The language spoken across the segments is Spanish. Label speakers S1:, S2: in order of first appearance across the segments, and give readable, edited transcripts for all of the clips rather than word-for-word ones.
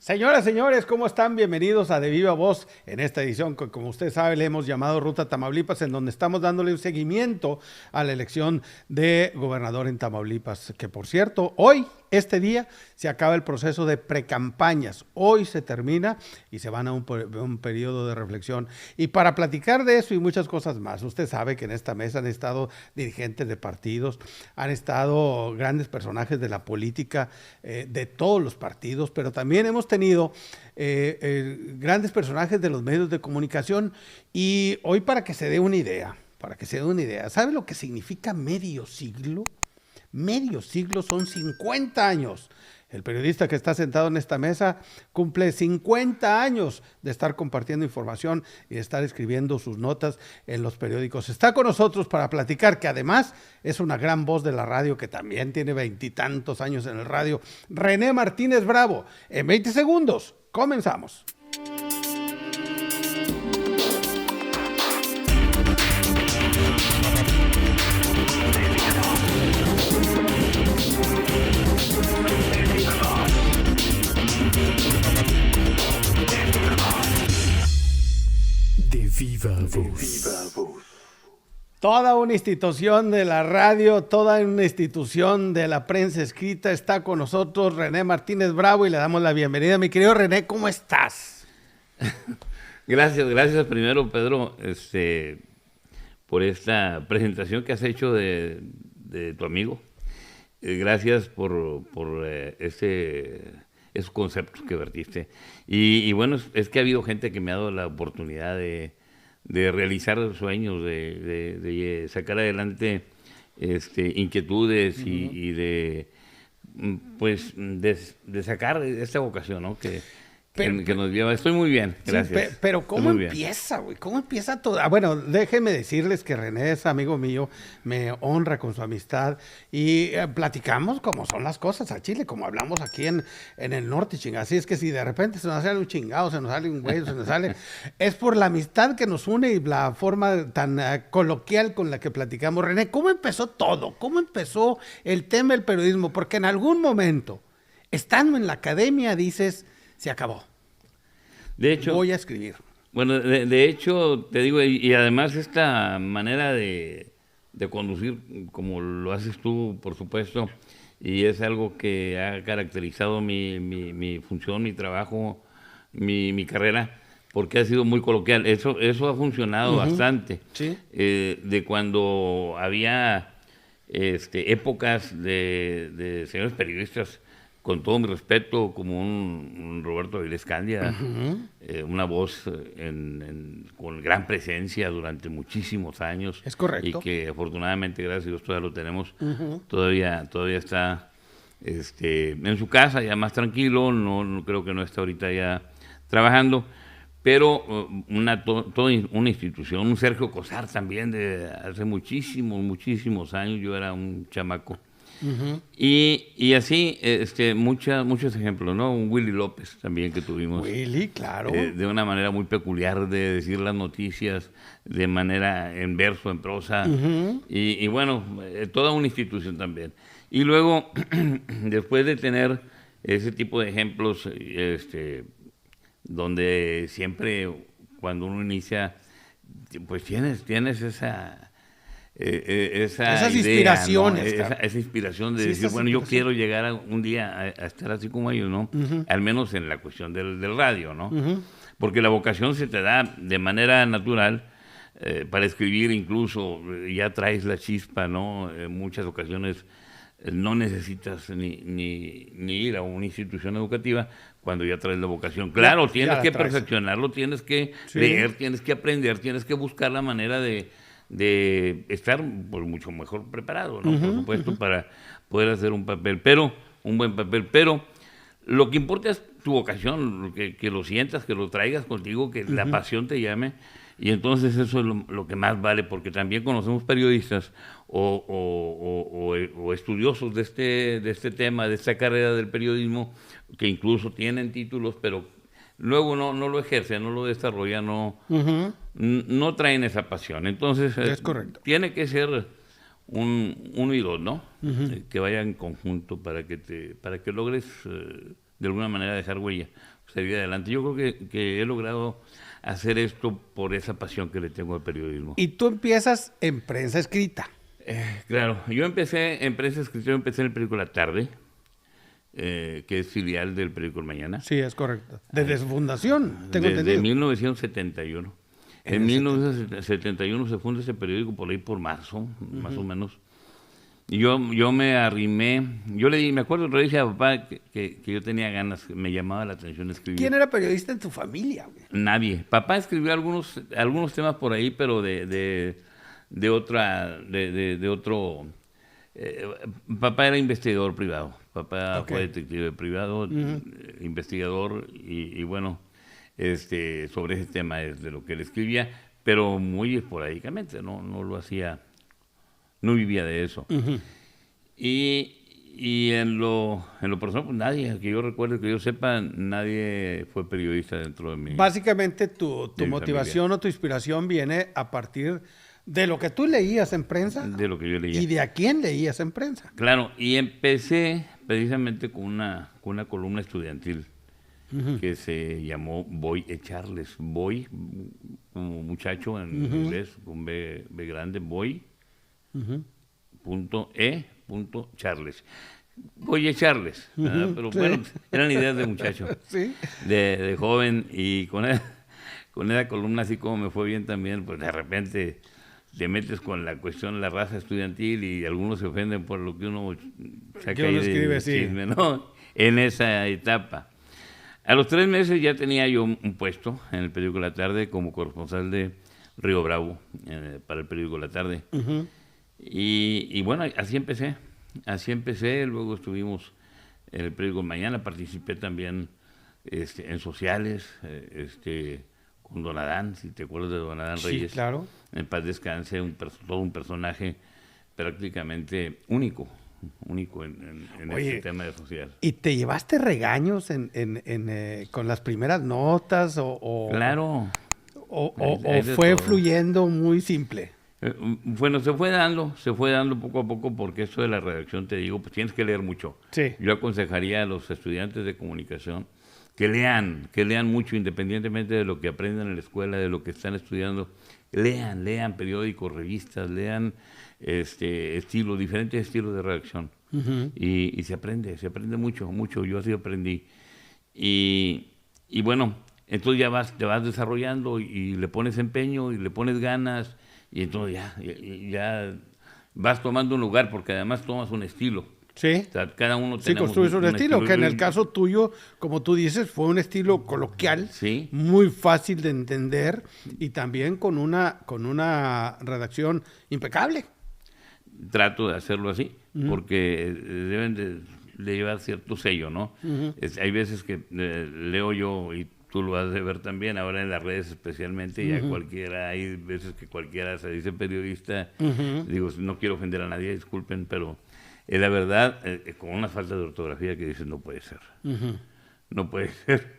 S1: Señoras, señores, ¿cómo están? Bienvenidos a De Viva Voz en esta edición que, como usted sabe, le hemos llamado Ruta Tamaulipas, en donde estamos dándole un seguimiento a la elección de gobernador en Tamaulipas, que por cierto, hoy, este día, se acaba el proceso de precampañas. Hoy se termina y se van a un periodo de reflexión. Y para platicar de eso y muchas cosas más, usted sabe que en esta mesa han estado dirigentes de partidos, han estado grandes personajes de la política, de todos los partidos, pero también hemos tenido grandes personajes de los medios de comunicación. Y hoy, para que se dé una idea, ¿sabe lo que significa medio siglo? Medio siglo son 50 años. El periodista que está sentado en esta mesa cumple 50 años de estar compartiendo información y de estar escribiendo sus notas en los periódicos. Está con nosotros para platicar, que además es una gran voz de la radio, que también tiene 20 y tantos años en el radio. René Martínez Bravo. En 20 segundos, comenzamos.
S2: Viva Voz.
S1: Toda una institución de la radio, toda una institución de la prensa escrita está con nosotros, René Martínez Bravo, y le damos la bienvenida. Mi querido René, ¿cómo estás?
S3: Gracias primero, Pedro, por esta presentación que has hecho de tu amigo. Gracias por esos conceptos que vertiste. Y bueno, es que ha habido gente que me ha dado la oportunidad de realizar sueños, de sacar adelante inquietudes y de sacar esta vocación, ¿no? que nos lleva. Estoy muy bien, gracias.
S1: Sí, pero ¿cómo empieza, güey? ¿Cómo empieza todo? Bueno, déjenme decirles que René es amigo mío, me honra con su amistad y platicamos como son las cosas a Chile, como hablamos aquí en el norte, chinga. Así es que si de repente se nos sale un chingado, se nos sale un güey, se nos sale, es por la amistad que nos une y la forma tan coloquial con la que platicamos. René, ¿cómo empezó todo? ¿Cómo empezó el tema del periodismo? Porque en algún momento, estando en la academia, dices, se acabó.
S3: De hecho,
S1: voy a escribir.
S3: Bueno, de hecho, te digo, y además esta manera de conducir, como lo haces tú, por supuesto, y es algo que ha caracterizado mi función, mi trabajo, mi carrera, porque ha sido muy coloquial. Eso ha funcionado bastante.
S1: ¿Sí?
S3: De cuando había épocas de señores periodistas, con todo mi respeto, como un Roberto Avilés Candia, una voz con gran presencia durante muchísimos años.
S1: Es correcto.
S3: Y que afortunadamente, gracias a Dios, todavía lo tenemos. Todavía está en su casa, ya más tranquilo, no creo que no está ahorita ya trabajando, pero toda una institución, un Sergio Cosar también, de hace muchísimos años, yo era un chamaco. Y así, muchos ejemplos, ¿no? Un Willy López también que tuvimos.
S1: Willy, claro.
S3: De una manera muy peculiar de decir las noticias, de manera en verso, en prosa. Y bueno, toda una institución también. Y luego, después de tener ese tipo de ejemplos, donde siempre cuando uno inicia, pues tienes esas
S1: idea, inspiraciones,
S3: ¿no? esa inspiración de decir, bueno, yo quiero llegar un día a estar así como ellos, ¿no? Al menos en la cuestión del radio, ¿no? Porque la vocación se te da de manera natural, para escribir incluso, ya traes la chispa, ¿no? En muchas ocasiones no necesitas ni ir a una institución educativa cuando ya traes la vocación. Claro, tienes que perfeccionarlo, tienes que leer, tienes que aprender, tienes que buscar la manera de estar pues mucho mejor preparado, ¿no? Por supuesto, para poder hacer un buen papel, pero lo que importa es tu vocación, que lo sientas, que lo traigas contigo, que la pasión te llame, y entonces eso es lo que más vale, porque también conocemos periodistas o estudiosos de este tema, de esta carrera del periodismo, que incluso tienen títulos, pero luego no lo ejercen, no lo desarrollan, no traen esa pasión. Entonces,
S1: es correcto.
S3: Tiene que ser uno y dos, ¿no? Que vayan en conjunto para que logres de alguna manera dejar huella. salir adelante. Yo creo que he logrado hacer esto por esa pasión que le tengo al periodismo.
S1: Y tú empiezas en prensa escrita.
S3: Claro, yo empecé en prensa escrita, empecé en el periódico La Tarde, que es filial del periódico El Mañana.
S1: Sí, es correcto. Desde su fundación, tengo
S3: Desde
S1: entendido.
S3: 1971. En 1971 se funda ese periódico por ahí por marzo, más o menos. Y yo me arrimé, me acuerdo que le dije a papá que yo tenía ganas, que me llamaba la atención escribir.
S1: ¿Quién era periodista en tu familia, güey?
S3: Nadie. Papá escribió algunos temas por ahí, pero de otro. Papá era investigador privado. Papá fue detective privado, investigador, y bueno, sobre ese tema es de lo que él escribía, pero muy esporádicamente, no lo hacía, no vivía de eso. Y en lo personal, pues nadie, que yo recuerde, que yo sepa, nadie fue periodista dentro de mí.
S1: Básicamente tu motivación o tu inspiración viene a partir de lo que tú leías en prensa.
S3: De lo que yo leía.
S1: Y de a quién leías en prensa.
S3: Claro, y empecé precisamente con una columna estudiantil que se llamó Voy a echarles. Voy, como muchacho en inglés, con B grande, voy, .charles. Voy a echarles. Pero sí. Bueno, eran ideas de muchacho,
S1: ¿Sí?
S3: de joven, y con esa columna, así como me fue bien también, pues de repente te metes con la cuestión de la raza estudiantil y algunos se ofenden por lo que uno saca ahí de chisme, ¿no? En esa etapa. A los 3 meses ya tenía yo un puesto en el periódico La Tarde como corresponsal de Río Bravo para el periódico La Tarde. Y bueno, así empecé, luego estuvimos en el periódico Mañana, participé también en sociales, con Don Adán, si te acuerdas de Don Adán Reyes.
S1: Sí, claro.
S3: En paz descanse, todo un personaje prácticamente único en este tema de social.
S1: ¿Y te llevaste regaños con las primeras notas
S3: Claro.
S1: ¿O fue fluyendo muy simple?
S3: Bueno, se fue dando poco a poco, porque esto de la redacción, te digo, pues tienes que leer mucho.
S1: Sí.
S3: Yo aconsejaría a los estudiantes de comunicación que lean mucho, independientemente de lo que aprendan en la escuela, de lo que están estudiando. Lean periódicos, revistas, lean diferentes estilos de redacción. Y se aprende mucho. Yo así aprendí. Y bueno, entonces te vas desarrollando y le pones empeño y le pones ganas, y entonces ya vas tomando un lugar, porque además tomas un estilo.
S1: Sí.
S3: O sea, cada uno
S1: sí, construyes un estilo, que en el caso tuyo, como tú dices, fue un estilo coloquial,
S3: sí,
S1: muy fácil de entender, y también con una redacción impecable.
S3: Trato de hacerlo así, porque deben de llevar cierto sello, ¿no? Hay veces que leo yo, y tú lo has de ver también, ahora en las redes especialmente, ya hay veces que cualquiera se dice periodista, digo, no quiero ofender a nadie, disculpen, pero la verdad, con una falta de ortografía que dices, no puede ser. No puede ser.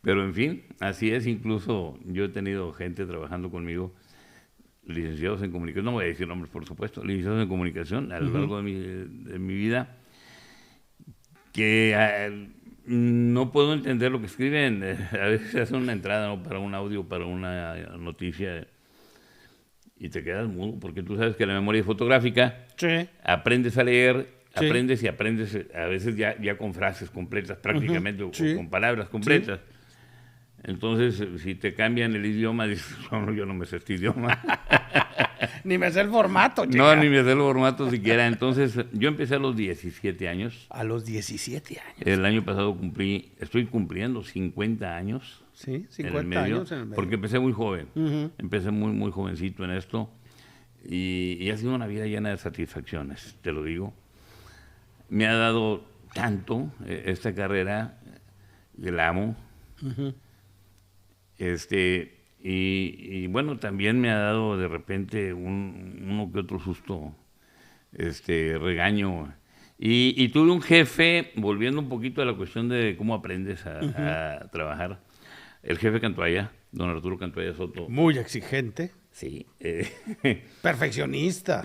S3: Pero en fin, así es. Incluso yo he tenido gente trabajando conmigo, licenciados en comunicación, no voy a decir nombres, por supuesto, licenciados en comunicación a lo largo de mi vida, que no puedo entender lo que escriben. A veces hacen una entrada, ¿no?, para un audio, para una noticia, y te quedas mudo, porque tú sabes que la memoria es fotográfica.
S1: Sí.
S3: Aprendes a leer,
S1: Sí.
S3: aprendes a veces ya con frases completas prácticamente, o con palabras completas. Sí. Entonces, si te cambian el idioma, dices, no, yo no me sé este idioma.
S1: Ni me sé el formato, chica.
S3: No, ni me sé el formato siquiera. Entonces, yo empecé a los 17 años.
S1: A los 17 años.
S3: El año pasado estoy cumpliendo 50 años.
S1: Sí, 50 años en el medio.
S3: Porque empecé muy joven. Empecé muy, muy jovencito en esto. Y ha sido una vida llena de satisfacciones, te lo digo. Me ha dado tanto esta carrera, que la amo. Y bueno, también me ha dado de repente uno que otro susto, regaño. Y tuve un jefe, volviendo un poquito a la cuestión de cómo aprendes a trabajar, el jefe Cantuaya, don Arturo Cantuaya Soto.
S1: Muy exigente.
S3: Sí.
S1: Perfeccionista.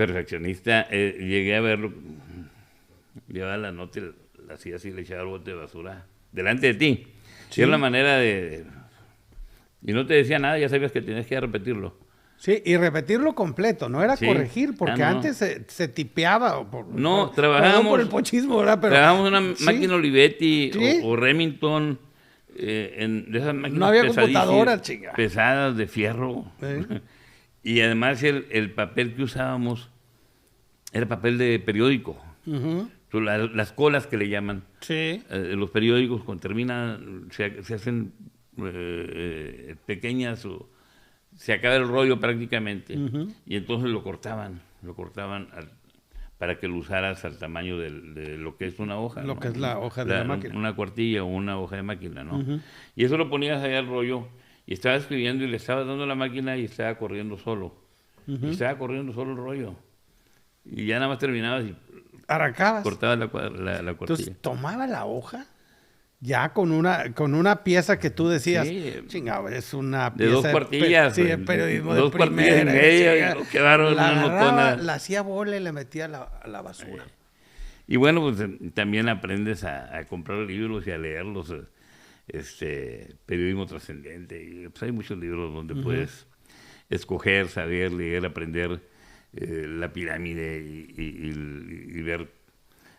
S3: Llegué a verlo, llevaba la nota y la hacía así, le echaba el bote de basura delante de ti.
S1: Sí.
S3: Y era la manera de... Y no te decía nada, ya sabías que tenías que repetirlo.
S1: Sí, y repetirlo completo, no era
S3: Sí.
S1: corregir, porque
S3: Ah, no.
S1: antes se tipeaba.
S3: No,
S1: perdón
S3: trabajamos...
S1: por el pochismo, ¿verdad? Pero,
S3: trabajamos en una
S1: sí,
S3: máquina Olivetti
S1: Sí.
S3: o Remington, de esas máquinas
S1: No había
S3: pesadísimas,
S1: computadora, chinga.
S3: pesadas de fierro.
S1: Sí.
S3: Y además el papel que usábamos era papel de periódico.
S1: Ujú.
S3: Las colas que le llaman.
S1: Sí.
S3: Los periódicos cuando terminan se hacen pequeñas o se acaba el rollo prácticamente. Y entonces lo cortaban para que lo usaras al tamaño de lo que es una hoja.
S1: Lo
S3: ¿no?
S1: que es la hoja de la máquina.
S3: Una cuartilla o una hoja de máquina, ¿no? Y eso lo ponías allá al rollo y estaba escribiendo y le estabas dando la máquina y estaba corriendo solo. Y estaba corriendo solo el rollo. Y ya nada más terminabas y
S1: Arrancabas.
S3: cortabas la cuartilla.
S1: Entonces, tomaba la hoja ya con una pieza que tú decías,
S3: Sí.
S1: chingado, es una
S3: De
S1: pieza
S3: dos cuartillas.
S1: sí, de periodismo
S3: dos
S1: de
S3: cuartillas y
S1: primera.
S3: media,
S1: chinga.
S3: y lo quedaron
S1: La
S3: una
S1: agarraba,
S3: notona.
S1: la hacía bola y la metía a la basura.
S3: Y bueno, pues también aprendes a comprar libros y a leerlos, periodismo trascendente. Y, pues, hay muchos libros donde puedes escoger, saber, leer, aprender la pirámide y ver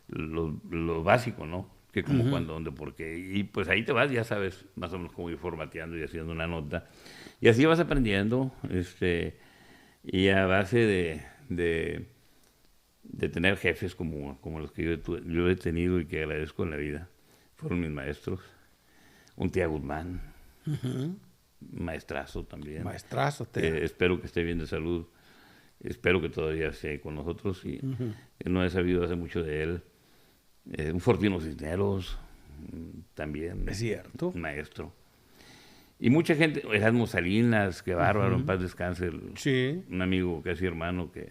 S3: lo básico, ¿no? Que como, cuándo, dónde, por qué. Y pues ahí te vas, ya sabes más o menos cómo ir formateando y haciendo una nota. Y así vas aprendiendo, y a base de tener jefes como los que yo he tenido y que agradezco en la vida. Fueron mis maestros. Un tía Guzmán, maestrazo también.
S1: Maestrazo.
S3: Espero que esté bien de salud. Espero que todavía esté con nosotros y no he sabido hace mucho de él. Un Fortino Cisneros también.
S1: Es cierto.
S3: Maestro. Y mucha gente, Erasmo Salinas, que bárbaro, en paz descanse.
S1: Sí.
S3: Un amigo, casi hermano, que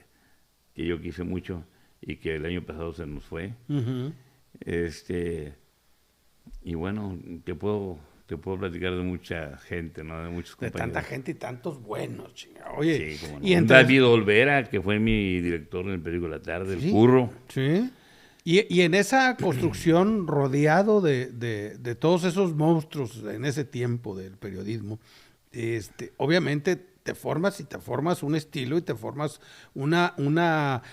S3: yo quise mucho y que el año pasado se nos fue. Y bueno, te puedo platicar de mucha gente, ¿no? De muchos
S1: De
S3: compañeros.
S1: tanta gente y tantos buenos, chinga. Oye,
S3: Sí, cómo no.
S1: y entonces,
S3: David Olvera, que fue mi director en el periódico La Tarde,
S1: Sí.
S3: El Curro.
S1: sí. Y en esa construcción rodeado de todos esos monstruos en ese tiempo del periodismo, obviamente te formas un estilo y te formas una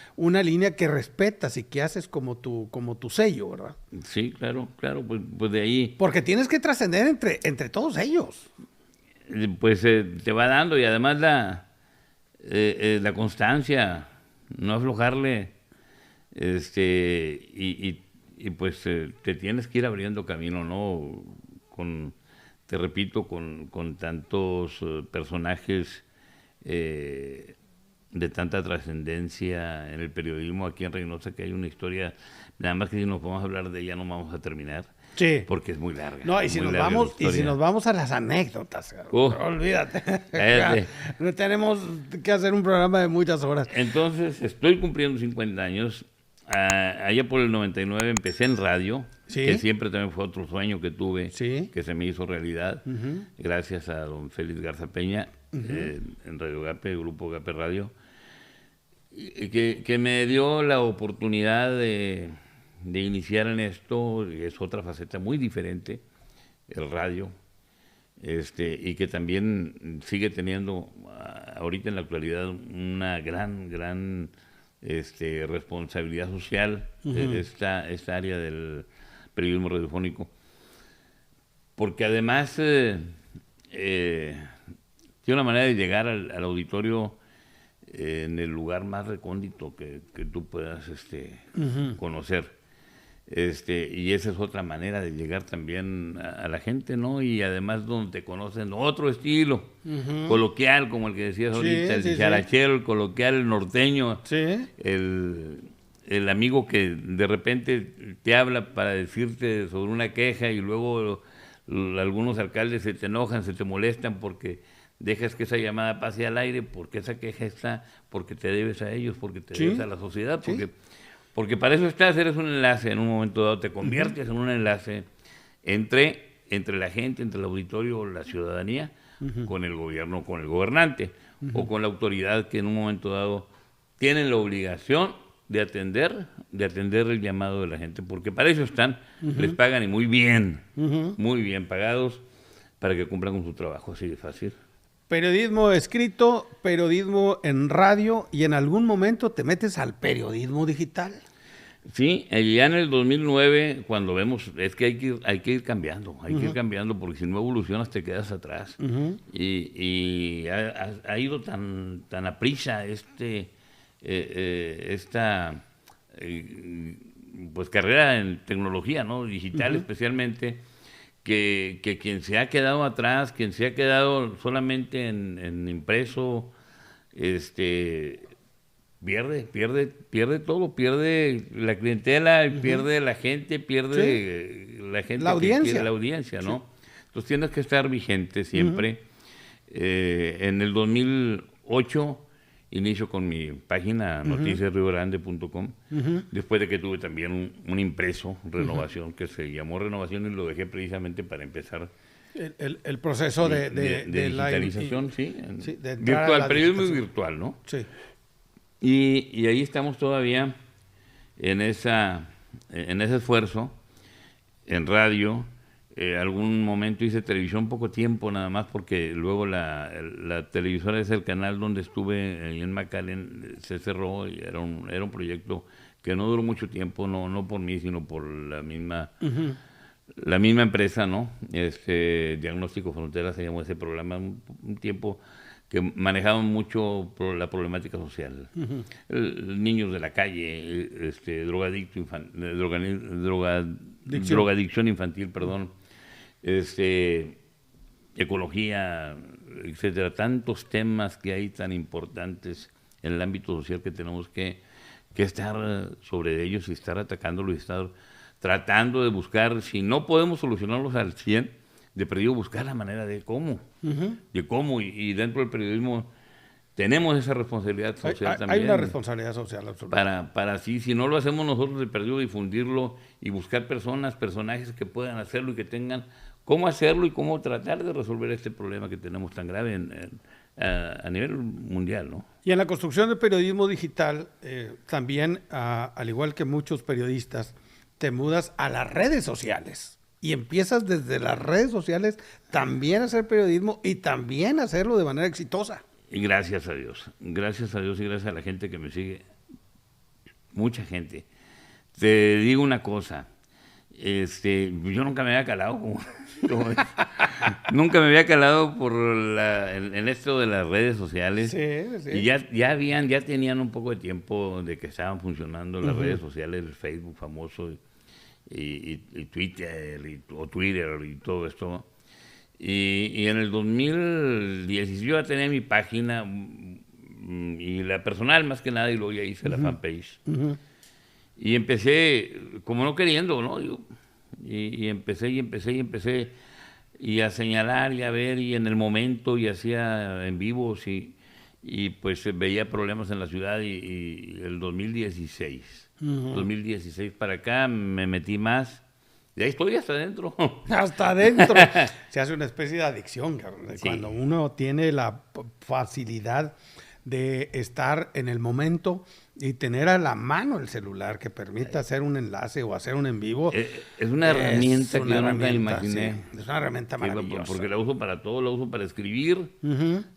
S1: línea que respetas y que haces como tu sello, ¿verdad?
S3: Sí, claro, pues de ahí,
S1: Porque tienes que trascender entre todos ellos.
S3: pues te va dando y además la constancia, no aflojarle, y pues te tienes que ir abriendo camino, ¿no? Te repito, con tantos personajes de tanta trascendencia en el periodismo aquí en Reynosa, que hay una historia, nada más que si nos podemos hablar de ella no vamos a terminar,
S1: Sí.
S3: porque es muy larga.
S1: No, y si
S3: muy
S1: nos
S3: larga la
S1: vamos,
S3: historia.
S1: a las anécdotas, olvídate.
S3: Cállate.
S1: No tenemos que hacer un programa de muchas horas.
S3: Entonces, estoy cumpliendo 50 años. Allá por el 99 empecé en radio,
S1: Sí.
S3: que siempre también fue otro sueño que tuve,
S1: Sí.
S3: que se me hizo realidad, gracias a don Félix Garza Peña, en Radio Gape, Grupo Gape Radio, y que me dio la oportunidad de iniciar en esto. Es otra faceta muy diferente, el radio, y que también sigue teniendo ahorita en la actualidad una gran responsabilidad social, esta área del periodismo radiofónico, porque además tiene una manera de llegar al auditorio en el lugar más recóndito que tú puedas conocer. Y esa es otra manera de llegar también a la gente, ¿no? Y además donde te conocen otro estilo, coloquial, como el que decías ahorita, el dicharachero, el coloquial, el norteño,
S1: Sí.
S3: el amigo que de repente te habla para decirte sobre una queja y luego algunos alcaldes se te enojan, se te molestan porque dejas que esa llamada pase al aire, porque esa queja está, porque te debes a ellos, porque te debes a la sociedad, porque para eso estás, eres un enlace en un momento dado, te conviertes en un enlace entre la gente, entre el auditorio, la ciudadanía, con el gobierno, con el gobernante, o con la autoridad que en un momento dado tienen la obligación de atender el llamado de la gente, porque para eso están, les pagan y muy bien pagados para que cumplan con su trabajo, así de fácil.
S1: Periodismo escrito, periodismo en radio, y en algún momento te metes al periodismo digital.
S3: Sí, ya en el 2009, cuando vemos, es que hay que ir cambiando, que ir cambiando, porque si no evolucionas te quedas atrás. Y ha ido tan aprisa esta pues carrera en tecnología, ¿no? Digital especialmente, que quien se ha quedado atrás, quien se ha quedado solamente en impreso, pierde todo, pierde la clientela, pierde la gente, la gente,
S1: la audiencia,
S3: ¿no? Sí. Entonces tienes que estar vigente siempre. En el 2008 inicio con mi página noticiasriogrande.com, después de que tuve también un impreso, Renovación, que se llamó Renovación, y lo dejé precisamente para empezar
S1: el proceso de
S3: digitalización,
S1: de
S3: virtual, periodismo virtual, ¿no?
S1: Sí.
S3: Y ahí estamos todavía en ese esfuerzo, en radio. Algún momento hice televisión, poco tiempo nada más, porque luego la televisora es el canal donde estuve en McAllen, se cerró, y era un proyecto que no duró mucho tiempo, no por mí, sino por la misma empresa, ¿no? Diagnóstico Frontera se llamó ese programa, un tiempo que manejaban mucho la problemática social. Niños de la calle, drogadicción infantil, perdón, ecología, etcétera. Tantos temas que hay tan importantes en el ámbito social que tenemos que estar sobre ellos y estar atacándolos y estar tratando de buscar, si no podemos solucionarlos al 100%, de perdido buscar la manera de cómo, y dentro del periodismo tenemos esa responsabilidad social también.
S1: Hay una responsabilidad social absoluta.
S3: Para así, si no lo hacemos nosotros, de perdido difundirlo y buscar personajes que puedan hacerlo y que tengan cómo hacerlo y cómo tratar de resolver este problema que tenemos tan grave a nivel mundial, ¿no?
S1: Y en la construcción del periodismo digital, también, al igual que muchos periodistas, te mudas a las redes sociales. Y empiezas desde las redes sociales también a hacer periodismo y también a hacerlo de manera exitosa.
S3: Y gracias a Dios y gracias a la gente que me sigue, mucha gente. Te digo una cosa, yo nunca me había calado, nunca me había calado en esto de las redes sociales.
S1: Sí.
S3: Y ya tenían un poco de tiempo de que estaban funcionando las redes sociales, el Facebook famoso, y Twitter o Twitter y todo esto. Y en el 2010 yo ya tenía mi página y la personal más que nada, y luego ya hice la fanpage. Y empecé como no queriendo, ¿no? Y empecé y a señalar y a ver, y en el momento, y hacía en vivos, y pues veía problemas en la ciudad, y el 2016 para acá me metí más, y ahí estoy hasta adentro.
S1: Hasta adentro. Se hace una especie de adicción, cabrón. Sí. Cuando uno tiene la facilidad de estar en el momento y tener a la mano el celular que permita hacer un enlace o hacer un en vivo.
S3: Es una herramienta que yo nunca imaginé.
S1: Sí, es una herramienta maravillosa.
S3: Porque la uso para todo, la uso para escribir.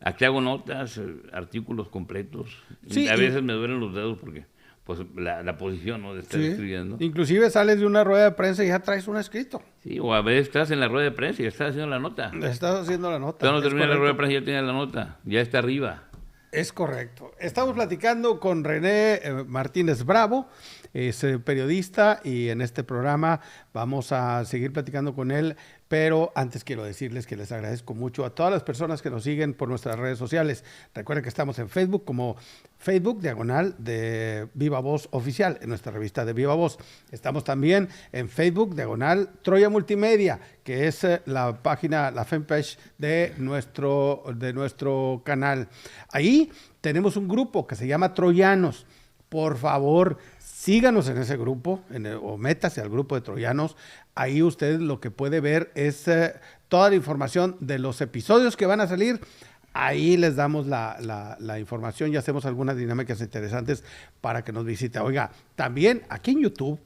S3: Aquí hago notas, artículos completos. Sí, a veces me duelen los dedos porque pues la posición, ¿no?, de estar escribiendo.
S1: Inclusive sales de una rueda de prensa y ya traes un escrito.
S3: Sí, o a veces estás en la rueda de prensa y estás haciendo la nota.
S1: Estás haciendo la nota.
S3: Pero no termina la rueda de prensa y ya tienes la nota. Ya está arriba.
S1: Es correcto. Estamos platicando con René Martínez Bravo, es periodista, y en este programa vamos a seguir platicando con él, pero antes quiero decirles que les agradezco mucho a todas las personas que nos siguen por nuestras redes sociales. Recuerden que estamos en Facebook como Facebook / de Viva Voz Oficial, en nuestra revista de Viva Voz. Estamos también en Facebook / Troya Multimedia, que es la página, la fanpage de nuestro canal. Ahí tenemos un grupo que se llama Troyanos. Por favor, síganos en ese grupo, o métase al grupo de Troyanos. Ahí usted lo que puede ver es toda la información de los episodios que van a salir Ahí les damos la información y hacemos algunas dinámicas interesantes para que nos visite. Oiga, también aquí en YouTube,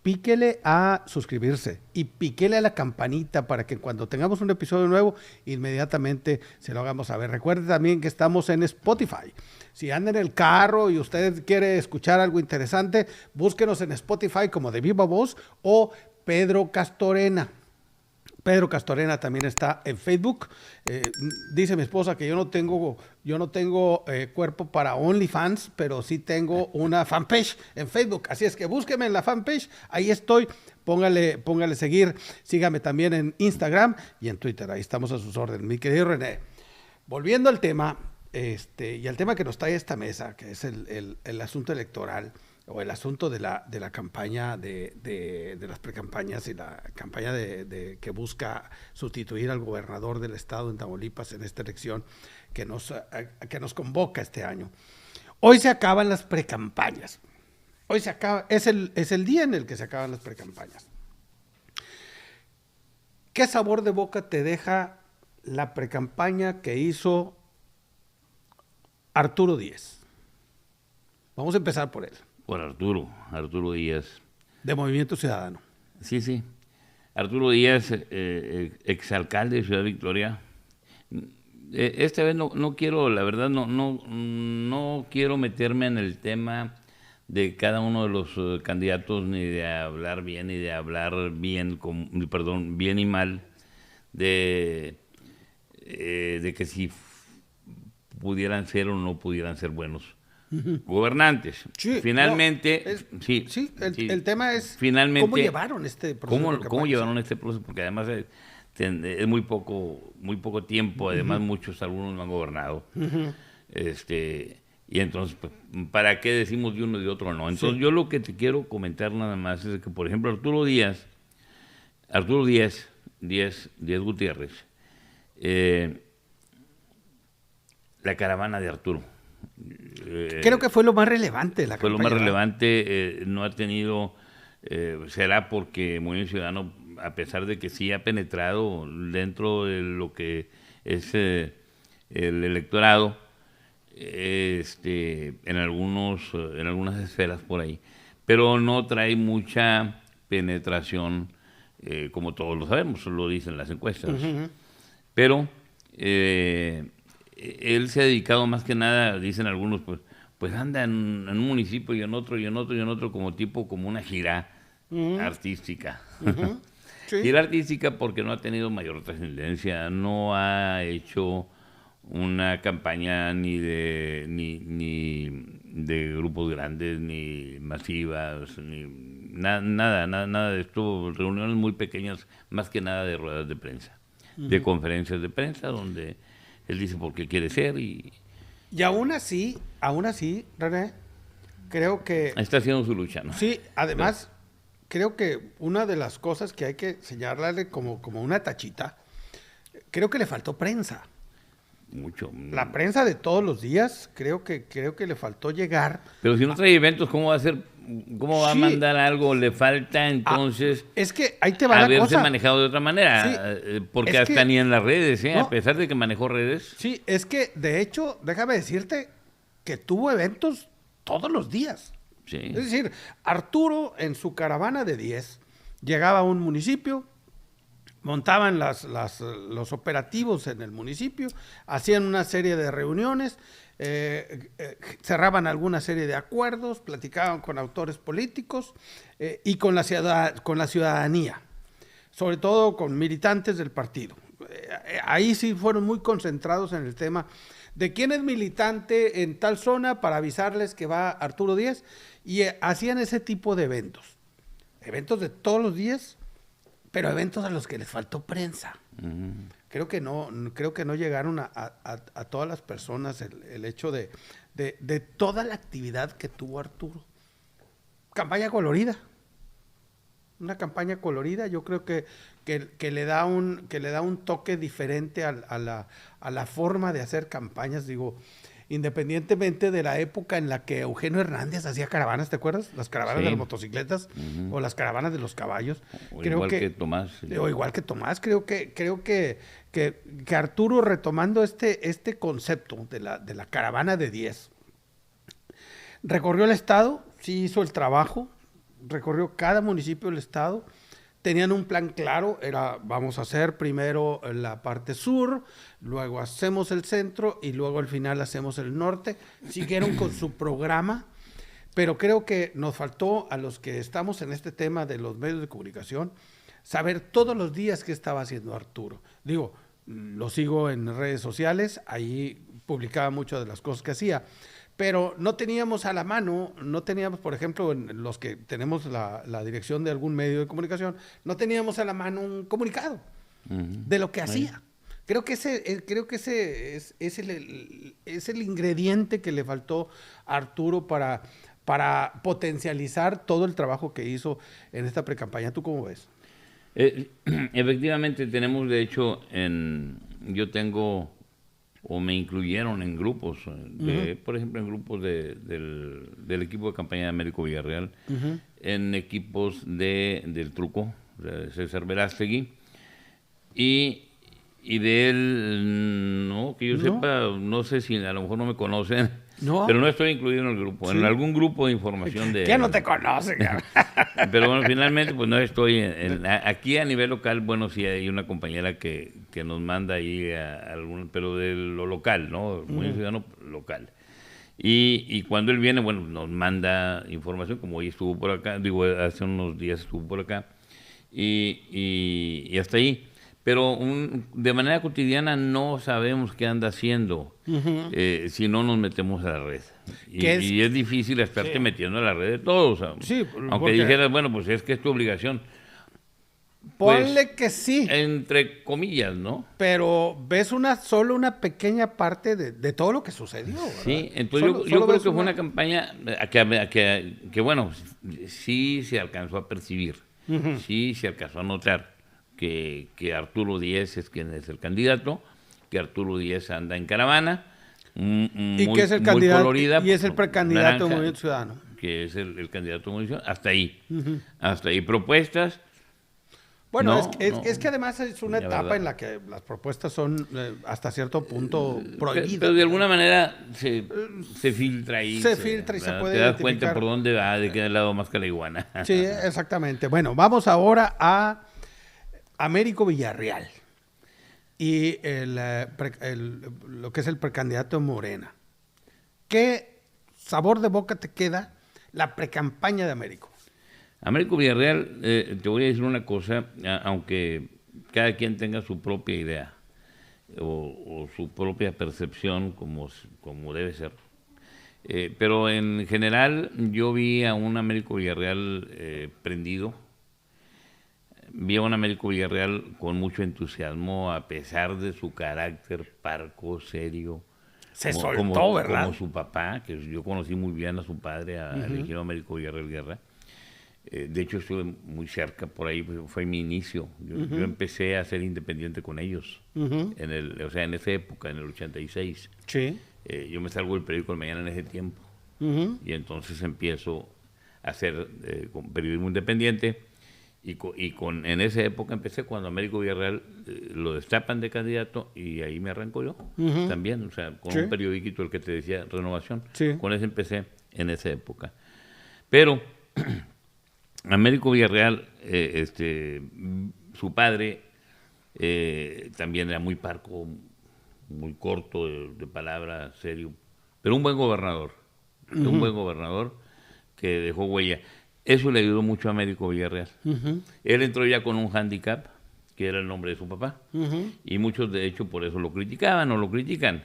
S1: píquele a suscribirse y píquele a la campanita para que cuando tengamos un episodio nuevo, inmediatamente se lo hagamos saber. Recuerde también que estamos en Spotify. Si anda en el carro y usted quiere escuchar algo interesante, búsquenos en Spotify como De Viva Voz o Pedro Castorena. Pedro Castorena también está en Facebook. Dice mi esposa que yo no tengo cuerpo para OnlyFans, pero sí tengo una fanpage en Facebook. Así es que búsqueme en la fanpage, ahí estoy. Póngale seguir. Sígame también en Instagram y en Twitter. Ahí estamos a sus órdenes. Mi querido René, volviendo al tema, y al tema que nos trae esta mesa, que es el asunto electoral, o el asunto de la campaña de las precampañas y la campaña que busca sustituir al gobernador del estado en Tamaulipas en esta elección que nos convoca este año. Hoy se acaban las precampañas. Hoy se acaba, es el día en el que se acaban las precampañas. ¿Qué sabor de boca te deja la precampaña que hizo Arturo Díez? Vamos a empezar por él.
S3: Por Arturo Díaz.
S1: De Movimiento Ciudadano.
S3: Sí. Arturo Díaz, exalcalde de Ciudad Victoria. Esta vez no quiero, la verdad, no quiero meterme en el tema de cada uno de los candidatos, ni de hablar bien, ni de hablar bien y mal, de que si pudieran ser o no pudieran ser buenos gobernantes.
S1: Sí,
S3: finalmente,
S1: el tema es
S3: finalmente,
S1: cómo llevaron este proceso.
S3: ¿Cómo llevaron este proceso? Porque además es muy poco tiempo, además algunos no han gobernado. Y entonces, pues, ¿para qué decimos de uno y de otro no? Entonces, yo lo que te quiero comentar nada más es que, por ejemplo, Arturo Díaz Gutiérrez, la caravana de Arturo.
S1: Creo que fue lo más relevante de la
S3: campaña. Fue lo más relevante, no ha tenido, será porque Movimiento Ciudadano, a pesar de que sí ha penetrado dentro de lo que es el electorado, en algunas esferas por ahí, pero no trae mucha penetración, como todos lo sabemos, lo dicen las encuestas. Pero él se ha dedicado más que nada, dicen algunos, pues anda en un municipio y en otro, como una gira artística.
S1: Sí.
S3: Gira artística porque no ha tenido mayor trascendencia, no ha hecho una campaña ni de grupos grandes, ni masivas, ni nada de esto, reuniones muy pequeñas, más que nada de ruedas de prensa, de conferencias de prensa, donde él dice por qué quiere ser y
S1: aún así, René, creo que
S3: está haciendo su lucha, ¿no?
S1: Sí, además, creo que una de las cosas que hay que señalarle como una tachita, creo que le faltó prensa.
S3: Mucho.
S1: La prensa de todos los días, creo que le faltó llegar.
S3: Pero si no trae eventos, ¿cómo va a hacer? ¿Cómo va a mandar algo? Le falta entonces.
S1: Es que ahí te va la cosa.
S3: Haberse manejado de otra manera, porque hasta ni en las redes, a pesar de que manejó redes.
S1: Sí, es que de hecho, déjame decirte que tuvo eventos todos los días.
S3: Sí.
S1: Es decir, Arturo en su caravana de 10 llegaba a un municipio, montaban los operativos en el municipio, hacían una serie de reuniones, cerraban alguna serie de acuerdos, platicaban con autores políticos y con la ciudadanía, sobre todo con militantes del partido. Ahí sí fueron muy concentrados en el tema de quién es militante en tal zona para avisarles que va Arturo Díaz, y hacían ese tipo de eventos de todos los días, pero eventos a los que les faltó prensa. Creo que no llegaron a todas las personas el hecho de toda la actividad que tuvo Arturo. Campaña colorida. Una campaña colorida, yo creo que le da un toque diferente a la forma de hacer campañas, digo. independientemente de la época en la que Eugenio Hernández hacía caravanas, ¿te acuerdas? Las caravanas
S3: Sí.
S1: de las motocicletas o las caravanas de los caballos.
S3: O igual que Tomás. Sí.
S1: O igual que Tomás, creo que Arturo, retomando este concepto de la caravana de 10, recorrió el estado, sí hizo el trabajo, recorrió cada municipio del estado. Tenían un plan claro, era vamos a hacer primero la parte sur, luego hacemos el centro y luego al final hacemos el norte. Siguieron con su programa, pero creo que nos faltó a los que estamos en este tema de los medios de comunicación saber todos los días qué estaba haciendo Arturo. Digo, lo sigo en redes sociales, ahí publicaba muchas de las cosas que hacía, pero no teníamos a la mano, no teníamos, por ejemplo, en los que tenemos la dirección de algún medio de comunicación, no teníamos a la mano un comunicado de lo que hacía. Creo que ese es el ingrediente que le faltó a Arturo para potencializar todo el trabajo que hizo en esta precampaña. ¿Tú cómo ves?
S3: Efectivamente, tenemos, de hecho, yo tengo, o me incluyeron en grupos, por ejemplo, en grupos del equipo de campaña de Américo Villarreal, en equipos del Truco, de César Verástegui, y de él, no, que yo sepa, no sé si a lo mejor no me conocen, pero no estoy incluido en el grupo, en algún grupo de información de...
S1: ¿Quién no te conoce?
S3: Pero bueno, finalmente pues no estoy aquí a nivel local. Bueno, sí hay una compañera que nos manda ahí pero de lo local, ¿no? Muy ciudadano local. Y cuando él viene, bueno, nos manda información, como hoy estuvo por acá, digo, hace unos días estuvo por acá, y hasta ahí. Pero de manera cotidiana no sabemos qué anda haciendo si no nos metemos a la red. Y es difícil estarte metiendo a la red de todos.
S1: Sí,
S3: aunque dijeras, bueno, pues es que es tu obligación.
S1: Ponle
S3: pues,
S1: que sí.
S3: Entre comillas, ¿no?
S1: Pero ves solo una pequeña parte de todo lo que sucedió, ¿verdad?
S3: Sí, entonces yo creo que fue una campaña que, bueno, sí se alcanzó a percibir, sí se alcanzó a notar que Arturo Díez es quien es el candidato, que Arturo Díez anda en caravana,
S1: y que es el candidato,
S3: colorida,
S1: y es el precandidato de Movimiento Ciudadano.
S3: Que es el candidato de Movimiento Ciudadano, hasta ahí. Hasta ahí propuestas.
S1: Bueno, es que además es una etapa en la que las propuestas son hasta cierto punto prohibidas.
S3: Pero de alguna manera se filtra ahí.
S1: Se filtra y se puede
S3: Te das
S1: identificar.
S3: cuenta por dónde va, de qué lado más que la iguana.
S1: Sí, exactamente. Bueno, vamos ahora a Américo Villarreal y lo que es el precandidato de Morena. ¿Qué sabor de boca te queda la precampaña de Américo?
S3: Américo Villarreal, te voy a decir una cosa, aunque cada quien tenga su propia idea o su propia percepción como debe ser, pero en general yo vi a un Américo Villarreal prendido, vi a un Américo Villarreal con mucho entusiasmo a pesar de su carácter parco, serio.
S1: Se soltó, ¿verdad?
S3: Como su papá, que yo conocí muy bien a su padre, al ingeniero Américo Villarreal Guerra. De hecho, estuve muy cerca, por ahí fue mi inicio. Yo empecé a ser independiente con ellos, en esa época, en el 86.
S1: Sí.
S3: Yo me salgo del periódico El Mañana en ese tiempo, y entonces empiezo a hacer periodismo independiente, en esa época empecé cuando Américo Villarreal lo destapan de candidato, y ahí me arranco yo también, o sea, con un periodiquito, el que te decía, Renovación, con ese empecé en esa época. Pero Américo Villarreal, su padre también era muy parco, muy corto de palabra, serio, pero un buen gobernador, un buen gobernador que dejó huella. Eso le ayudó mucho a Américo Villarreal. Él entró ya con un handicap, que era el nombre de su papá, y muchos de hecho por eso lo criticaban o lo critican,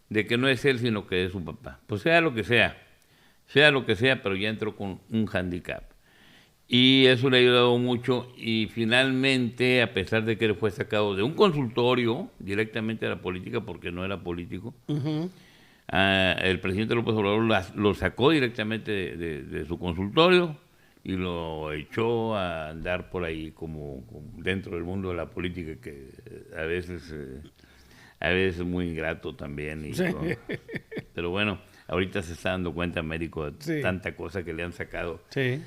S3: de que no es él sino que es su papá. Pues sea lo que sea, pero ya entró con un handicap. Y eso le ha ayudado mucho, y finalmente, a pesar de que él fue sacado de un consultorio directamente a la política, porque no era político, el presidente López Obrador lo sacó directamente de su consultorio y lo echó a andar por ahí como dentro del mundo de la política, que a veces es muy ingrato también. pero bueno, ahorita se está dando cuenta Américo de
S1: Sí.
S3: tanta cosa que le han sacado.
S1: Sí.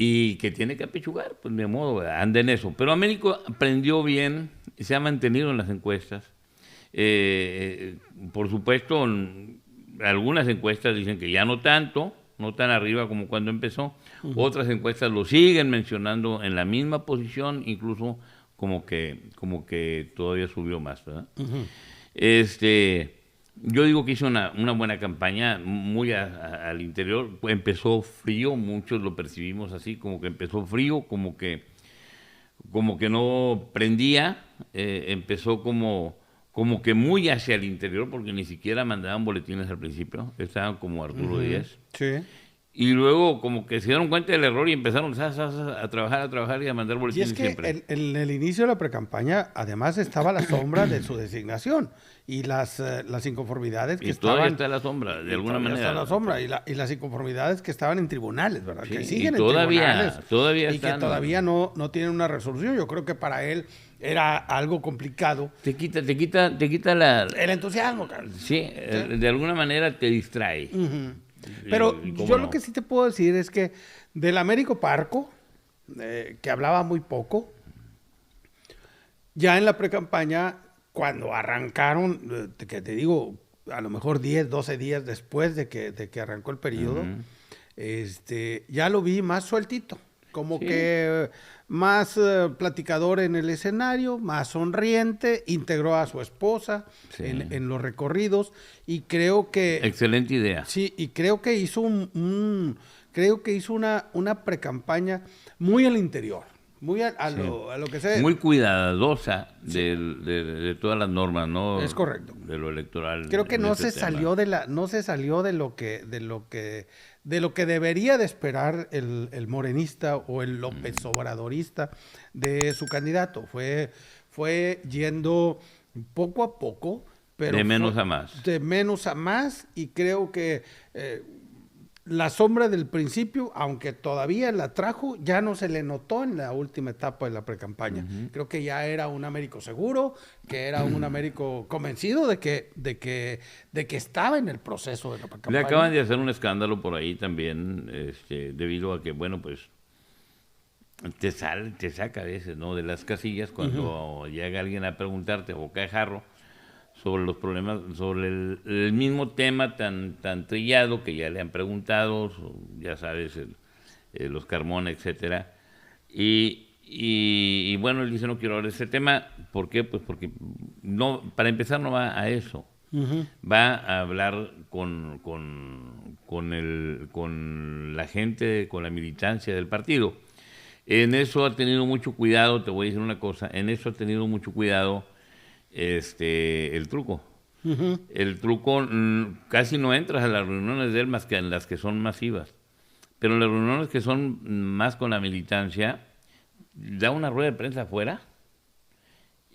S3: Y que tiene que apechugar, pues de modo, anda en eso. Pero Américo aprendió bien, se ha mantenido en las encuestas. Por supuesto, algunas encuestas dicen que ya no tanto, no tan arriba como cuando empezó. Otras encuestas lo siguen mencionando en la misma posición, incluso como que todavía subió más, ¿verdad? Yo digo que hizo una buena campaña, muy al interior. Empezó frío, muchos lo percibimos así, como que empezó frío, como que no prendía, empezó como que muy hacia el interior, porque ni siquiera mandaban boletines al principio, estaban como Arturo Díaz.
S1: Sí.
S3: Y luego como que se dieron cuenta del error y empezaron a trabajar y a mandar
S1: Y
S3: boletines
S1: es que
S3: siempre.
S1: en el inicio de la precampaña, además, estaba la sombra de su designación y las inconformidades que
S3: Y todavía
S1: estaban...
S3: está la sombra, de
S1: y
S3: alguna
S1: todavía
S3: manera.
S1: está la sombra y las inconformidades que estaban en tribunales, ¿verdad?
S3: Sí,
S1: que
S3: y
S1: siguen en
S3: todavía
S1: tribunales. Y
S3: están.
S1: que todavía no tienen una resolución. Yo creo que para él era algo complicado.
S3: Te quita la...
S1: El entusiasmo, Carlos.
S3: Sí, de alguna manera te distrae.
S1: Pero
S3: Y cómo
S1: yo
S3: no.
S1: lo que sí te puedo decir es que del Américo Parco, que hablaba muy poco, ya en la precampaña, cuando arrancaron, que te digo, a lo mejor 10, 12 días después de que arrancó el periodo, ya lo vi más sueltito, como
S3: Sí.
S1: que más platicador en el escenario, más sonriente, integró a su esposa
S3: Sí.
S1: en los recorridos y creo que...
S3: Excelente idea.
S1: Sí, y creo que hizo creo que hizo una precampaña muy al interior, muy a lo que se...
S3: Muy cuidadosa de todas las normas, ¿no?
S1: Es correcto.
S3: De lo electoral.
S1: Creo que
S3: en
S1: no
S3: este
S1: se
S3: tema.
S1: salió de lo que debería de esperar el morenista o el López Obradorista de su candidato. Fue yendo poco a poco, pero
S3: De menos a más.
S1: de menos a más, y creo que la sombra del principio, aunque todavía la trajo, ya no se le notó en la última etapa de la precampaña. Creo que ya era un Américo seguro, que era un Américo convencido de que estaba en el proceso de la precampaña.
S3: Le acaban de hacer un escándalo por ahí también, debido a que, bueno, pues te saca a veces, ¿no? De las casillas cuando llega alguien a preguntarte, boca de jarro, sobre los problemas, sobre el mismo tema tan trillado que ya le han preguntado, ya sabes, los Carmona, etcétera. Y bueno, él dice, no quiero hablar de ese tema. ¿Por qué? Pues porque no, para empezar no va a eso. Va a hablar con la gente, con la militancia del partido. En eso ha tenido mucho cuidado, te voy a decir una cosa, en eso ha tenido mucho cuidado el Truco. El Truco casi no entras a las reuniones de él más que en las que son masivas. Pero en las reuniones que son más con la militancia, da una rueda de prensa afuera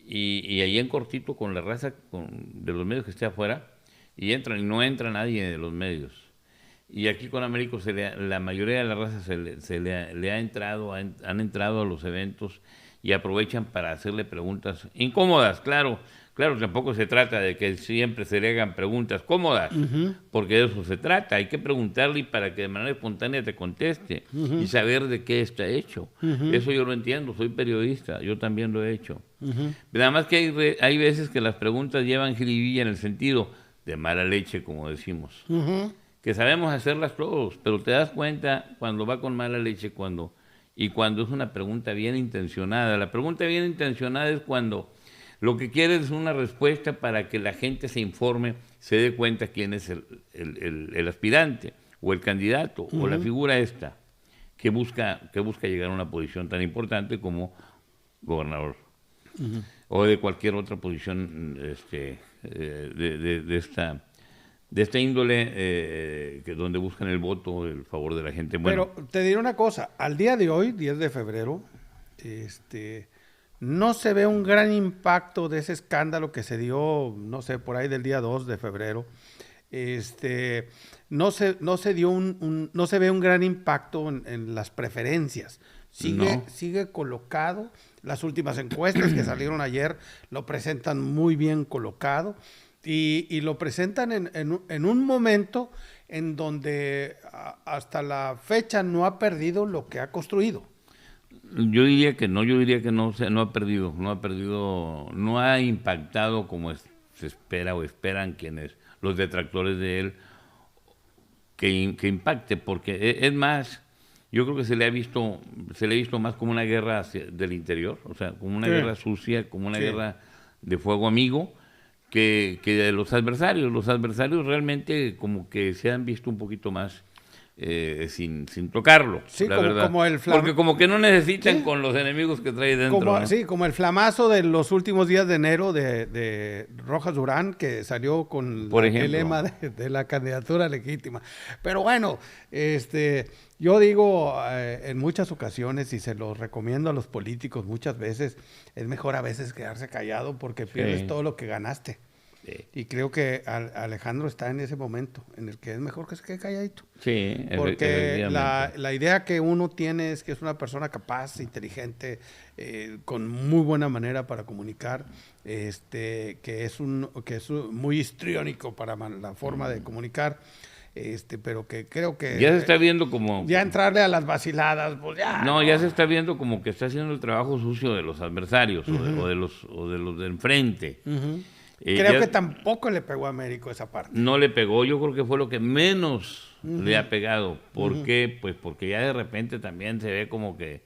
S3: y ahí en cortito con la raza de los medios que esté afuera y no entra nadie de los medios. Y aquí con Américo la mayoría de la raza le ha entrado, han entrado a los eventos y aprovechan para hacerle preguntas incómodas, claro, tampoco se trata de que siempre se le hagan preguntas cómodas, porque de eso se trata, hay que preguntarle y para que de manera espontánea te conteste y saber de qué está hecho. Eso yo lo entiendo, soy periodista, yo también lo he hecho. Nada más que hay veces que las preguntas llevan jiribilla en el sentido de mala leche, como decimos, que sabemos hacerlas todos, pero te das cuenta cuando va con mala leche, cuando es una pregunta bien intencionada. La pregunta bien intencionada es cuando lo que quieres es una respuesta para que la gente se informe, se dé cuenta quién es el aspirante o el candidato o la figura esta que busca llegar a una posición tan importante como gobernador o de cualquier otra posición de esta índole, donde buscan el voto, el favor de la gente. Bueno,
S1: pero te diré una cosa, al día de hoy, 10 de febrero, no se ve un gran impacto de ese escándalo que se dio, no sé, por ahí del día 2 de febrero. No se ve un gran impacto en las preferencias. Sigue colocado. Las últimas encuestas que salieron ayer lo presentan muy bien colocado. Y lo presentan en un momento en donde hasta la fecha no ha perdido lo que ha construido.
S3: Yo diría que no, no ha perdido, no ha impactado como se espera o esperan los detractores de él que impacte, porque es más, yo creo que se le ha visto más como una guerra del interior, o sea, como una guerra sucia, como una guerra de fuego amigo, que de los adversarios. Los adversarios realmente como que se han visto un poquito más sin tocarlo,
S1: sí,
S3: la verdad. Porque como que no necesitan con los enemigos que trae dentro. ¿no?
S1: Sí, como el flamazo de los últimos días de enero de Rojas Durán, que salió con el lema de la candidatura legítima. Pero bueno, yo digo en muchas ocasiones, y se lo recomiendo a los políticos muchas veces, es mejor a veces quedarse callado porque pierdes todo lo que ganaste. Sí. Y creo que Alejandro está en ese momento en el que es mejor que se quede calladito.
S3: Sí,
S1: porque la idea que uno tiene es que es una persona capaz, inteligente, con muy buena manera para comunicar, que es muy histriónico para la forma de comunicar. Pero que creo que
S3: ya se está viendo como
S1: ya entrarle a las vaciladas, pues ya
S3: ya se está viendo como que está haciendo el trabajo sucio de los adversarios o de los de enfrente.
S1: Creo que tampoco le pegó a Américo esa parte.
S3: No le pegó, yo creo que fue lo que menos le ha pegado. ¿Por qué? Pues porque ya de repente también se ve como que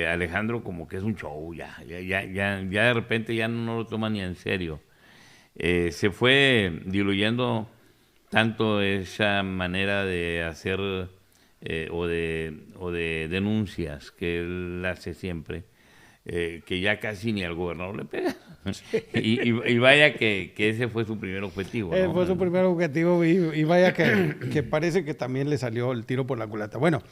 S3: Alejandro como que es un show, ya de repente ya no lo toma ni en serio. Se fue diluyendo tanto esa manera de hacer o de denuncias que él hace siempre, que ya casi ni al gobernador le pega. Sí. Y vaya que ese fue su primer objetivo. ¿no?
S1: Fue su primer objetivo y vaya que parece que también le salió el tiro por la culata. Bueno,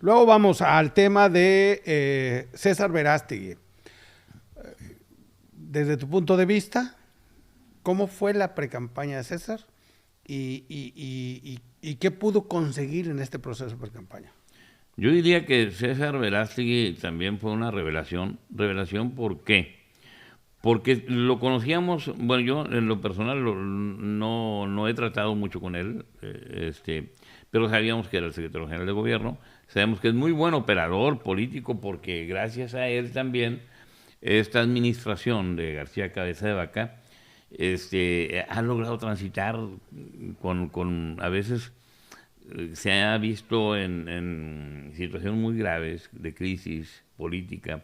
S1: luego vamos al tema de César Verástegui. Desde tu punto de vista, ¿cómo fue la precampaña de César? ¿Y qué pudo conseguir en este proceso de precampaña?
S3: Yo diría que César Verástegui también fue una revelación. ¿Revelación por qué? Porque lo conocíamos, bueno, yo en lo personal no he tratado mucho con él, pero sabíamos que era el secretario general de gobierno, sabemos que es muy buen operador político porque gracias a él también esta administración de García Cabeza de Vaca ha logrado transitar con a veces se ha visto en situaciones muy graves de crisis política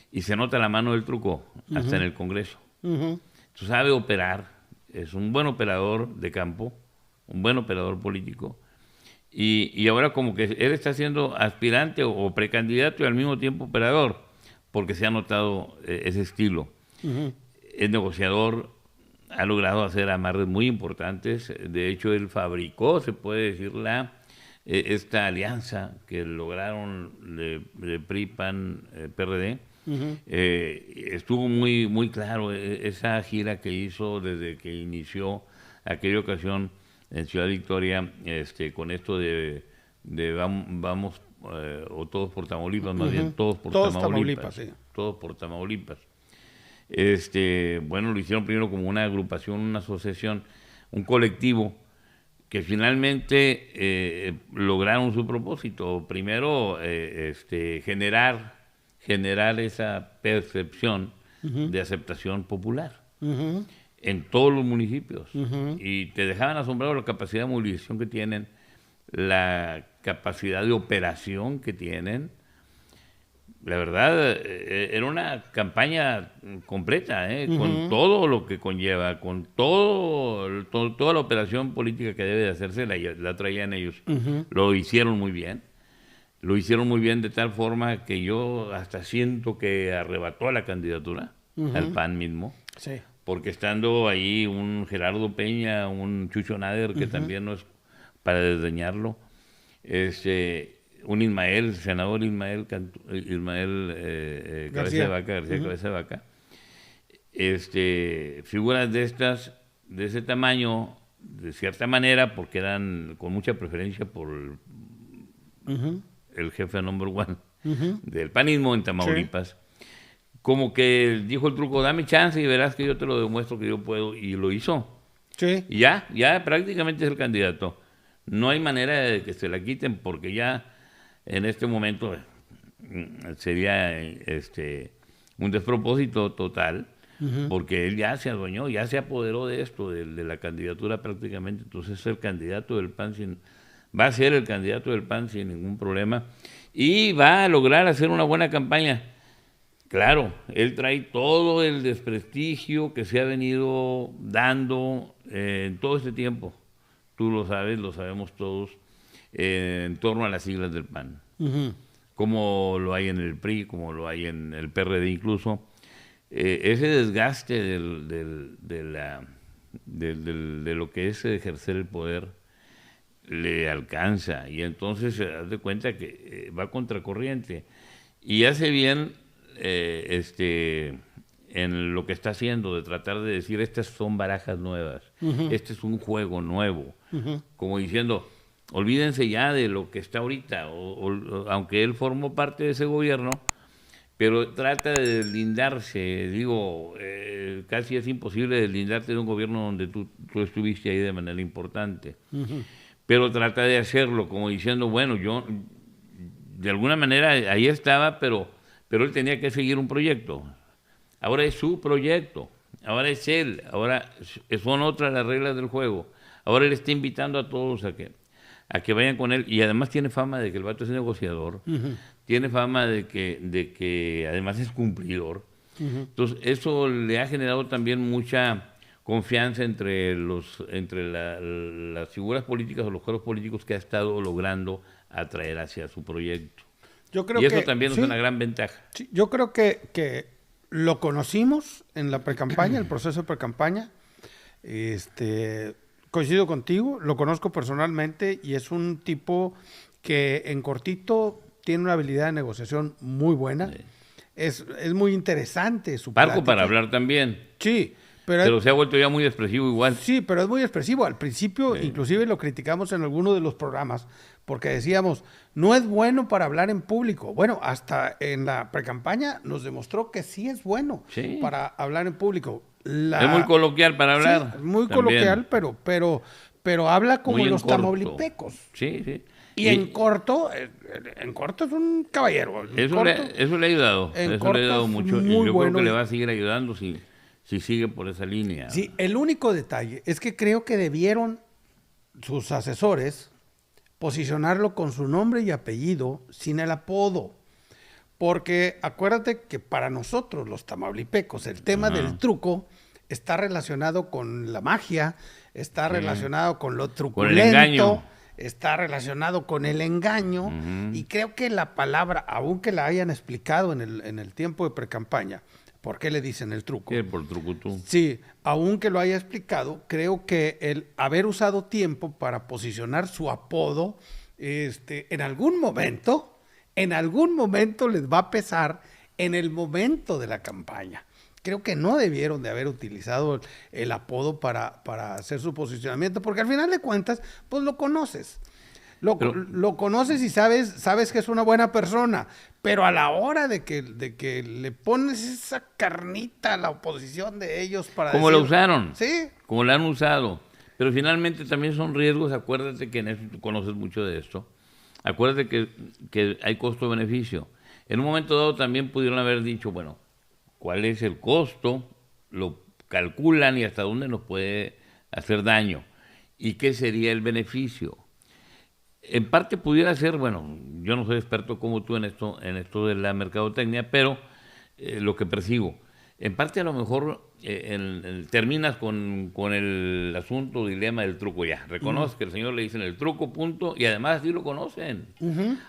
S3: y se nota la mano del truco hasta en el Congreso. Sabe operar, es un buen operador de campo, un buen operador político y ahora como que él está siendo aspirante o precandidato y al mismo tiempo operador porque se ha notado ese estilo. Es negociador, ha logrado hacer amarres muy importantes. De hecho, él fabricó, se puede decir, esta alianza que lograron de PRI, PAN, PRD. Estuvo muy, muy claro esa gira que hizo desde que inició aquella ocasión en Ciudad Victoria, con esto de vamos, o todos por Tamaulipas, más bien, todos por Tamaulipas. Sí. Todos por Tamaulipas. Bueno, lo hicieron primero como una agrupación, una asociación, un colectivo, que finalmente lograron su propósito. Primero, generar esa percepción de aceptación popular en todos los municipios. Y te dejaban asombrado la capacidad de movilización que tienen, la capacidad de operación que tienen. La verdad, era una campaña completa, con todo lo que conlleva, con toda la operación política que debe de hacerse, la traían ellos. Lo hicieron muy bien. Lo hicieron muy bien de tal forma que yo hasta siento que arrebató a la candidatura, al PAN mismo. Sí. Porque estando ahí un Gerardo Peña, un Chucho Nader, que también no es para desdeñarlo, un Ismael, senador Ismael Cabeza de Vaca, García Cabeza de Vaca, figuras de ese tamaño, de cierta manera, porque eran con mucha preferencia por el jefe number one del panismo en Tamaulipas, como que dijo el truco, dame chance y verás que yo te lo demuestro que yo puedo, y lo hizo. Sí. Y ya prácticamente es el candidato. No hay manera de que se la quiten porque ya en este momento sería un despropósito total, porque él ya se adueñó, ya se apoderó de esto, de la candidatura prácticamente. Entonces es el candidato del PAN, va a ser el candidato del PAN sin ningún problema y va a lograr hacer una buena campaña. Claro, él trae todo el desprestigio que se ha venido dando en todo este tiempo. Tú lo sabes, lo sabemos todos, en torno a las siglas del PAN. Como lo hay en el PRI, como lo hay en el PRD incluso. Ese desgaste de lo que es ejercer el poder le alcanza. Y entonces se da de cuenta que va contracorriente. Y hace bien en lo que está haciendo, de tratar de decir, estas son barajas nuevas, este es un juego nuevo, como diciendo, olvídense ya de lo que está ahorita, aunque él formó parte de ese gobierno, pero trata de deslindarse, casi es imposible deslindarte de un gobierno donde tú estuviste ahí de manera importante, pero trata de hacerlo, como diciendo, bueno, yo de alguna manera ahí estaba, pero él tenía que seguir un proyecto. Ahora es su proyecto, ahora es él, ahora son otras las reglas del juego. Ahora él está invitando a todos a que vayan con él, y además tiene fama de que el vato es negociador, tiene fama de que además es cumplidor. Entonces eso le ha generado también mucha confianza entre las figuras políticas o los cuerpos políticos que ha estado logrando atraer hacia su proyecto.
S1: Yo creo
S3: y eso también es una gran ventaja.
S1: Sí, yo creo que lo conocimos en la precampaña, el proceso de precampaña. Coincido contigo, lo conozco personalmente y es un tipo que en cortito tiene una habilidad de negociación muy buena. Sí. Es muy interesante su
S3: plática. Para hablar también.
S1: Sí.
S3: Pero se ha vuelto ya muy expresivo igual.
S1: Sí, pero es muy expresivo. Al principio, inclusive lo criticamos en alguno de los programas, porque decíamos, no es bueno para hablar en público. Bueno, hasta en la precampaña nos demostró que sí es bueno para hablar en público.
S3: Es muy coloquial para hablar.
S1: Sí, muy coloquial, pero habla como los tamaulipecos.
S3: Sí.
S1: Y en corto es un caballero.
S3: Eso le ha ayudado. Eso le ha ayudado mucho. Y yo creo que le va a seguir ayudando si sigue por esa línea.
S1: Sí, el único detalle es que creo que debieron sus asesores posicionarlo con su nombre y apellido sin el apodo. Porque acuérdate que para nosotros los tamaulipecos el tema del truco está relacionado con la magia, está relacionado con lo truculento,
S3: con el engaño.
S1: Está relacionado con el engaño, y creo que la palabra, aunque la hayan explicado en el tiempo de precampaña, ¿por qué le dicen el truco?
S3: Sí, por trucutú.
S1: Sí, aunque lo haya explicado, creo que el haber usado tiempo para posicionar su apodo, en algún momento les va a pesar en el momento de la campaña. Creo que no debieron de haber utilizado el apodo para hacer su posicionamiento, porque al final de cuentas, pues lo conoces. Lo conoces y sabes que es una buena persona, pero a la hora de que le pones esa carnita a la oposición de ellos para
S3: como
S1: decir,
S3: lo usaron,
S1: sí,
S3: como lo han usado, pero finalmente también son riesgos. Acuérdate que en eso tú conoces mucho de esto. Acuérdate que hay costo-beneficio. En un momento dado también pudieron haber dicho, bueno, ¿cuál es el costo? Lo calculan y hasta dónde nos puede hacer daño. ¿Y qué sería el beneficio? En parte pudiera ser, bueno, yo no soy experto como tú en esto de la mercadotecnia, pero lo que percibo, en parte a lo mejor terminas con el asunto, dilema del truco ya. Reconoce que el señor le dicen el truco, punto, y además sí lo conocen.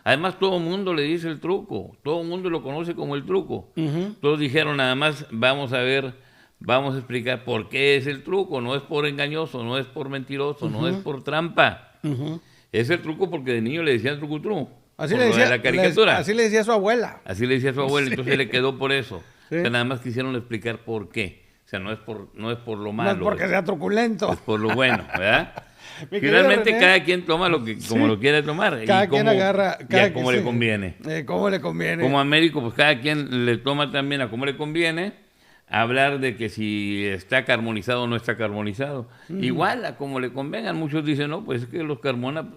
S3: Además todo el mundo le dice el truco, todo el mundo lo conoce como el truco. Todos dijeron, nada más vamos a explicar por qué es el truco, no es por engañoso, no es por mentiroso, no es por trampa. Es el truco porque de niño le decían trucutru.
S1: Así le decía
S3: la caricatura.
S1: Así le decía su abuela.
S3: Así le decía su abuela, entonces le quedó por eso. Sí. O sea, nada más quisieron explicar por qué. O sea, no es por lo malo.
S1: No es porque sea truculento.
S3: Es por lo bueno, ¿verdad? Finalmente cada quien toma como lo quiere tomar.
S1: Cada quien agarra.
S3: Como le conviene.
S1: Como le conviene.
S3: Como a médico, pues cada quien le toma también a como le conviene. hablar de que si está carbonizado o no está carbonizado. Igual, a como le convengan, muchos dicen, no, pues es que los Carmona,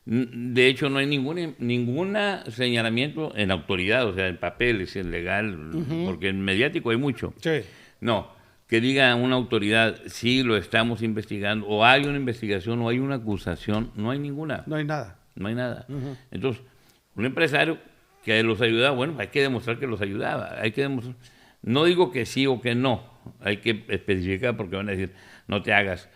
S3: de hecho no hay ninguna señalamiento en autoridad, o sea, en papeles, en legal, porque en mediático hay mucho.
S1: Sí.
S3: No, que diga una autoridad, sí, lo estamos investigando, o hay una investigación, o hay una acusación, no hay ninguna.
S1: No hay nada.
S3: No hay nada. Entonces, un empresario que los ayudaba, bueno, hay que demostrar que los ayudaba, hay que demostrar. No digo que sí o que no, hay que especificar porque van a decir, no te hagas,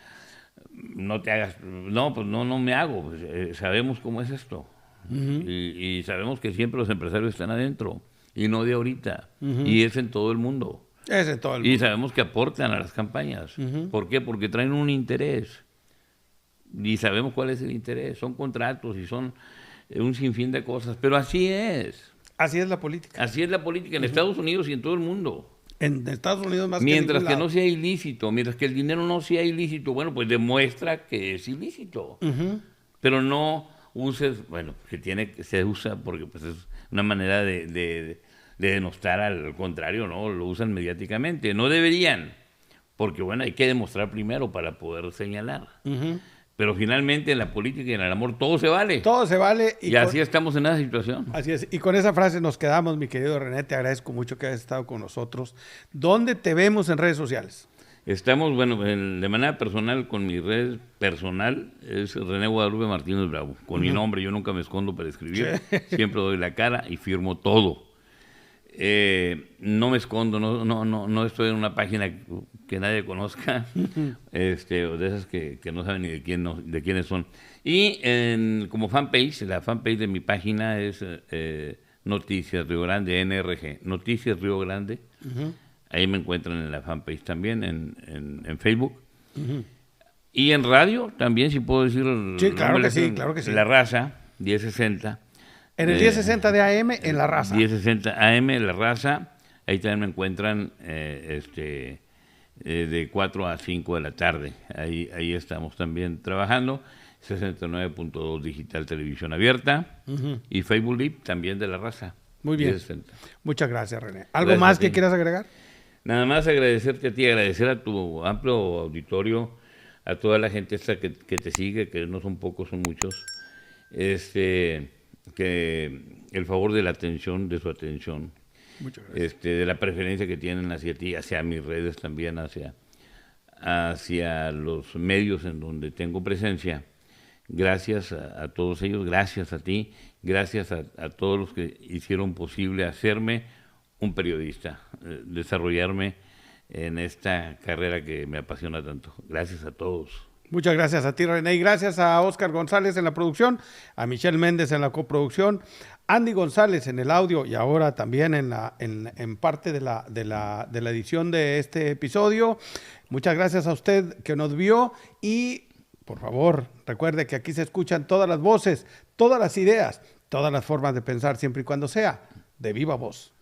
S3: no, pues no me hago, pues, sabemos cómo es esto. Y sabemos que siempre los empresarios están adentro, y no de ahorita, y es en todo el mundo.
S1: Es en todo el mundo.
S3: Y sabemos que aportan a las campañas. ¿Por qué? Porque traen un interés. Y sabemos cuál es el interés. Son contratos y son un sinfín de cosas. Pero así es.
S1: Así es la política.
S3: Así es la política en Estados Unidos y en todo el mundo.
S1: En Estados Unidos más
S3: Mientras
S1: que
S3: que
S1: ningún
S3: no sea ilícito, mientras que el dinero no sea ilícito, bueno, pues demuestra que es ilícito. Pero no uses, bueno, se usa porque pues es una manera de denostar, al contrario, ¿no? Lo usan mediáticamente. No deberían, porque bueno, hay que demostrar primero para poder señalar. Pero finalmente en la política y en el amor todo se vale.
S1: Todo se vale.
S3: Y así estamos en esa situación.
S1: Así es. Y con esa frase nos quedamos, mi querido René. Te agradezco mucho que hayas estado con nosotros. ¿Dónde te vemos en redes sociales?
S3: Estamos, bueno, de manera personal, con mi red personal, es René Guadalupe Martínez Bravo. Con mi nombre, yo nunca me escondo para escribir. Siempre doy la cara y firmo todo. No me escondo, no estoy en una página que nadie conozca, o de esas que no saben ni de quiénes son. Y como fanpage, la fanpage de mi página es Noticias Río Grande, NRG, Noticias Río Grande. Ahí me encuentran en la fanpage también, en Facebook. Y en radio también, si puedo decir.
S1: Sí, claro que sí.
S3: La Raza, 1060.
S1: En el 1060 de AM, en La Raza.
S3: 1060 AM, La Raza. Ahí también me encuentran de 4 a 5 de la tarde. Ahí estamos también trabajando. 69.2 Digital Televisión Abierta. Y Facebook Live también de La Raza.
S1: Muy bien.
S3: 1060.
S1: Muchas gracias, René. ¿Algo más que quieras agregar?
S3: Nada más agradecerte a ti, agradecer a tu amplio auditorio, a toda la gente esta que te sigue, que no son pocos, son muchos. Que el favor de la atención, de su atención,
S1: muchas gracias.
S3: De la preferencia que tienen hacia ti, hacia mis redes también, hacia los medios en donde tengo presencia. Gracias a todos ellos, gracias a ti, gracias a todos los que hicieron posible hacerme un periodista, desarrollarme en esta carrera que me apasiona tanto. Gracias a todos.
S1: Muchas gracias a ti, René, y gracias a Óscar González en la producción, a Michelle Méndez en la coproducción, Andy González en el audio y ahora también en parte de la edición de este episodio. Muchas gracias a usted que nos vio y, por favor, recuerde que aquí se escuchan todas las voces, todas las ideas, todas las formas de pensar, siempre y cuando sea de viva voz.